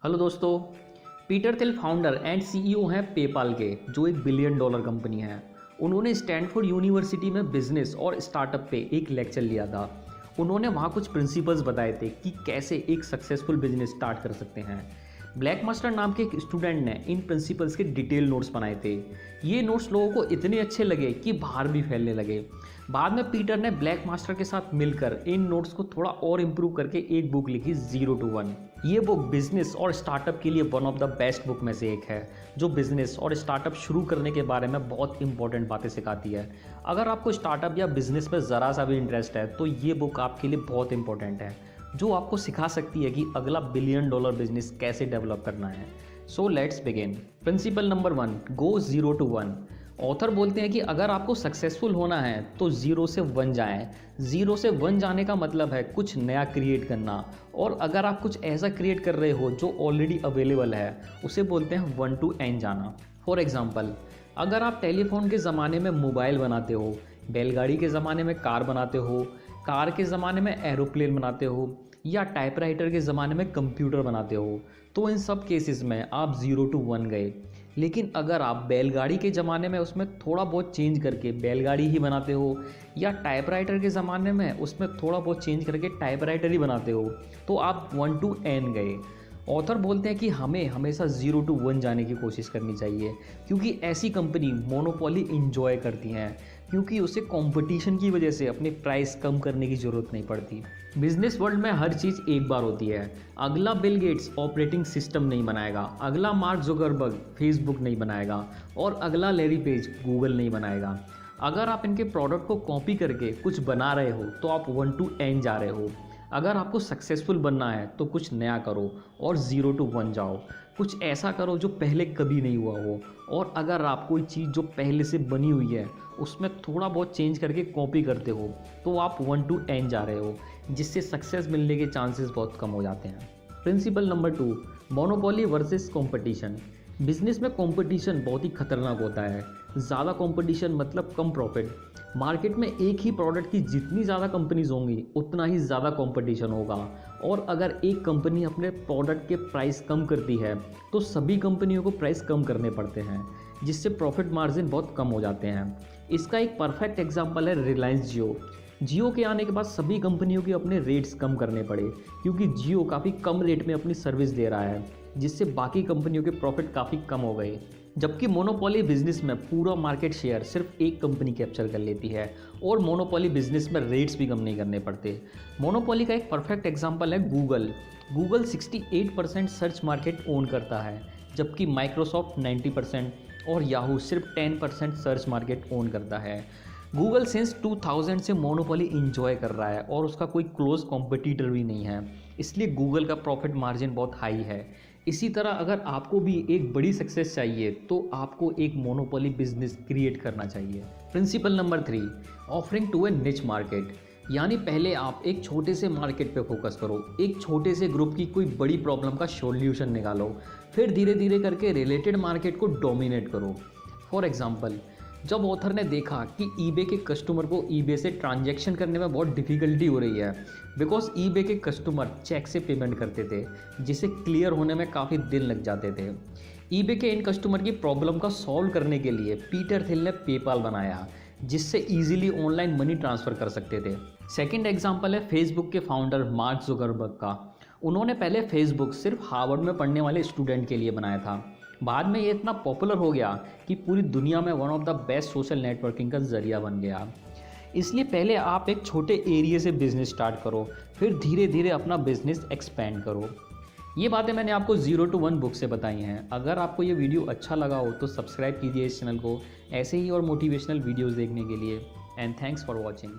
Hello दोस्तों, Peter Thiel founder and CEO हैं PayPal के, जो एक बिलियन डॉलर कंपनी है। उन्होंने स्टैनफोर्ड यूनिवर्सिटी में बिजनेस और स्टार्टअप पे एक लेक्चर लिया था। उन्होंने वहाँ कुछ प्रिंसिपल्स बताए थे कि कैसे एक सक्सेसफुल बिजनेस स्टार्ट कर सकते हैं। ब्लैक मास्टर नाम के एक स्टूडेंट ने इन प्रिंसिपल्स के डिटेल नोट्स बनाए थे। ये नोट्स लोगों को इतने अच्छे लगे कि बाहर भी फैलने लगे। बाद में पीटर ने ब्लैक मास्टर के साथ मिलकर इन नोट्स को थोड़ा और इम्प्रूव करके एक बुक लिखी 0 to 1। ये बुक बिजनेस और स्टार्टअप के लिए one of the best book में से एक है, जो बिजनेस और स्टार्टअप शुरू करने के बारे में बहुत इंपॉर्टेंट बातें सिखाती है। अगर आपको स्टार्टअप या बिजनेस में ज़रा सा भी इंटरेस्ट है तो ये बुक आपके लिए बहुत इंपॉर्टेंट है, जो आपको सिखा सकती है कि अगला बिलियन डॉलर बिजनेस कैसे डेवलप करना है। So let's begin. Principle number 1, go 0 to 1। Author बोलते हैं कि अगर आपको सक्सेसफुल होना है तो 0 से 1 जाएं। 0 से 1 जाने का मतलब है कुछ नया क्रिएट करना, और अगर आप कुछ ऐसा क्रिएट कर रहे हो जो ऑलरेडी अवेलेबल है उसे बोलते हैं 1 to n जाना। फॉर एग्जाम्पल, अगर आप टेलीफोन के ज़माने में मोबाइल बनाते हो, बैलगाड़ी के ज़माने में कार बनाते हो, कार के ज़माने में एरोप्लेन बनाते हो, या टाइपराइटर के ज़माने में कंप्यूटर बनाते हो, तो इन सब केसेस में आप 0 to 1 गए। लेकिन अगर आप बैलगाड़ी के ज़माने में उसमें थोड़ा बहुत चेंज करके बैलगाड़ी ही बनाते हो, या टाइपराइटर के ज़माने में उसमें थोड़ा बहुत चेंज करके टाइपराइटर ही बनाते हो, तो आप 1 to n गए। ऑथर बोलते हैं कि हमें हमेशा 0 to 1 जाने की कोशिश करनी चाहिए, क्योंकि ऐसी कंपनी मोनोपोली इंजॉय करती हैं, क्योंकि उसे कंपटीशन की वजह से अपनी प्राइस कम करने की ज़रूरत नहीं पड़ती। बिजनेस वर्ल्ड में हर चीज़ एक बार होती है। अगला बिल गेट्स ऑपरेटिंग सिस्टम नहीं बनाएगा, अगला मार्क जुकरबर्ग फेसबुक नहीं बनाएगा, और अगला लैरी पेज गूगल नहीं बनाएगा। अगर आप इनके प्रोडक्ट को कॉपी करके कुछ बना रहे हो तो आप 1 to n जा रहे हो। अगर आपको सक्सेसफुल बनना है तो कुछ नया करो और 0 to 1 जाओ। कुछ ऐसा करो जो पहले कभी नहीं हुआ हो, और अगर आप कोई चीज़ जो पहले से बनी हुई है उसमें थोड़ा बहुत चेंज करके कॉपी करते हो तो आप 1 to n जा रहे हो, जिससे सक्सेस मिलने के चांसेस बहुत कम हो जाते हैं। Principle number 2, monopoly versus competition. Business में कंपटीशन बहुत ही खतरनाक होता है। ज़्यादा कंपटीशन मतलब कम प्रॉफिट। मार्केट में एक ही प्रोडक्ट की जितनी ज़्यादा कंपनीज होंगी उतना ही ज़्यादा कंपटीशन होगा, और अगर एक कंपनी अपने प्रोडक्ट के प्राइस कम करती है तो सभी कंपनियों को प्राइस कम करने पड़ते हैं, जिससे प्रॉफिट मार्जिन बहुत कम हो जाते हैं। इसका एक परफेक्ट एग्जांपल है रिलायंस जियो। जियो के आने के बाद सभी कंपनियों के अपने रेट्स कम करने पड़े, क्योंकि जियो काफ़ी कम रेट में अपनी सर्विस दे रहा है, जिससे बाकी कंपनियों के प्रॉफिट काफ़ी कम हो गए। जबकि मोनोपोली बिजनेस में पूरा मार्केट शेयर सिर्फ एक कंपनी कैप्चर कर लेती है, और मोनोपोली बिजनेस में रेट्स भी कम नहीं करने पड़ते। मोनोपोली का एक परफेक्ट एग्जांपल है Google. Google 68% search market own करता है, जबकि माइक्रोसॉफ्ट 90% और याहू सिर्फ 10% सर्च मार्केट ओन करता है। गूगल सिंस 2000 से मोनोपोली इंजॉय कर रहा है और उसका कोई क्लोज कॉम्पिटिटर भी नहीं है, इसलिए गूगल का प्रॉफिट मार्जिन बहुत हाई है। इसी तरह अगर आपको भी एक बड़ी सक्सेस चाहिए तो आपको एक मोनोपोली बिजनेस क्रिएट करना चाहिए। प्रिंसिपल नंबर 3, ऑफरिंग टू ए निच मार्केट। यानी पहले आप एक छोटे से मार्केट पे फोकस करो, एक छोटे से ग्रुप की कोई बड़ी प्रॉब्लम का सॉल्यूशन निकालो, फिर धीरे धीरे करके रिलेटेड मार्केट को डोमिनेट करो। फॉर एग्जाम्पल, जब ऑथर ने देखा कि ईबे के कस्टमर को ईबे से ट्रांजैक्शन करने में बहुत डिफ़िकल्टी हो रही है, बिकॉज ईबे के कस्टमर चेक से पेमेंट करते थे, जिसे क्लियर होने में काफ़ी दिन लग जाते थे। ईबे के इन कस्टमर की प्रॉब्लम का सॉल्व करने के लिए पीटर थिल ने पेपाल बनाया, जिससे ईजिली ऑनलाइन मनी ट्रांसफ़र कर सकते थे। सेकेंड एग्जाम्पल है फेसबुक के फाउंडर मार्क जुकरबर्ग का। उन्होंने पहले फेसबुक सिर्फ हार्वर्ड में पढ़ने वाले स्टूडेंट के लिए बनाया था। बाद में ये इतना पॉपुलर हो गया कि पूरी दुनिया में one of the best social networking का जरिया बन गया। इसलिए पहले आप एक छोटे एरिया से बिजनेस स्टार्ट करो, फिर धीरे धीरे अपना बिजनेस एक्सपेंड करो। ये बातें मैंने आपको 0 to 1 बुक से बताई हैं। अगर आपको ये वीडियो अच्छा लगा हो तो सब्सक्राइब कीजिए इस चैनल को ऐसे ही और मोटिवेशनल वीडियोज़ देखने के लिए। And thanks for watching.